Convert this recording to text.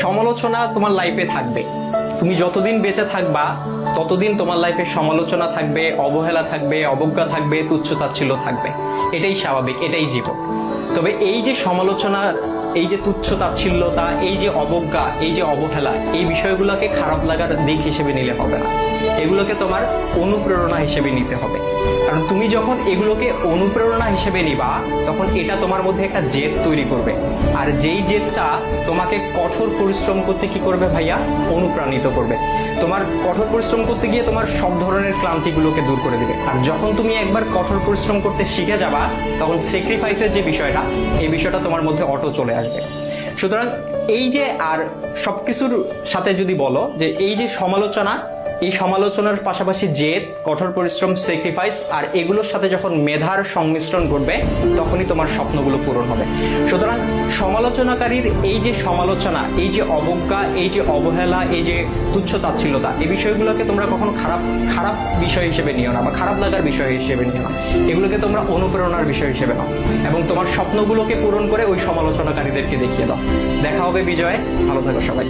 সমালোচনা তোমার লাইফে থাকবে। তুমি যতদিন বেঁচে থাকবা ততদিন তোমার লাইফে সমালোচনা থাকবে, অবহেলা থাকবে, অবজ্ঞা থাকবে, তুচ্ছ-তাচ্ছিল্য থাকবে। এটাই স্বাভাবিক, এটাই জীবন। তবে এই যে সমালোচনার, এই যে তুচ্ছ-তাচ্ছিল্যতা, এই যে অবজ্ঞা, এই যে অবহেলা, এই বিষয়গুলোকে খারাপ লাগার দিক হিসেবে নিলে হবে না। এগুলোকে তোমার অনুপ্রেরণা হিসেবে নিতে হবে। কারণ তুমি যখন এগুলোকে অনুপ্রেরণা হিসেবে নিবা, তখন এটা তোমার মধ্যে একটা জেদ তৈরি করবে। আর যেই জেদটা তোমাকে কঠোর পরিশ্রম করতে কি করবে ভাইয়া? অনুপ্রাণিত করবে। তোমার কঠোর পরিশ্রম করতে গিয়ে তোমার সব ধরনের ক্লান্তিগুলোকে দূর করে দিবে। আর যখন তুমি একবার কঠোর পরিশ্রম করতে শিখে যাবা, তখন স্যাক্রিফাইসের যে বিষয়টা, এই বিষয়টা তোমার মধ্যে অটো চলে আসবে। সুতরাং এই যে, আর সবকিছুর সাথে যদি বলো যে এই যে সমালোচনা, এই সমালোচনার পাশাপাশি জেদ, কঠোর পরিশ্রম, স্যাক্রিফাইস, আর এগুলোর সাথে যখন মেধার সংমিশ্রণ ঘটবে, তখনই তোমার স্বপ্নগুলো পূরণ হবে। সুতরাং সমালোচনাকারীর এই যে সমালোচনা, এই যে অবজ্ঞা, এই যে অবহেলা, এই যে তুচ্ছ-তাচ্ছিল্যতা, এই বিষয়গুলোকে তোমরা কখনো খারাপ বিষয় হিসেবে নিও না, বা খারাপ লাগার বিষয় হিসেবে নিও না। এগুলোকে তোমরা অনুপ্রেরণার বিষয় হিসেবে নাও এবং তোমার স্বপ্নগুলোকে পূরণ করে ওই সমালোচনাকারীদেরকে দেখিয়ে দাও। দেখা হবে বিজয়ে। ভালো থাকো সবাই।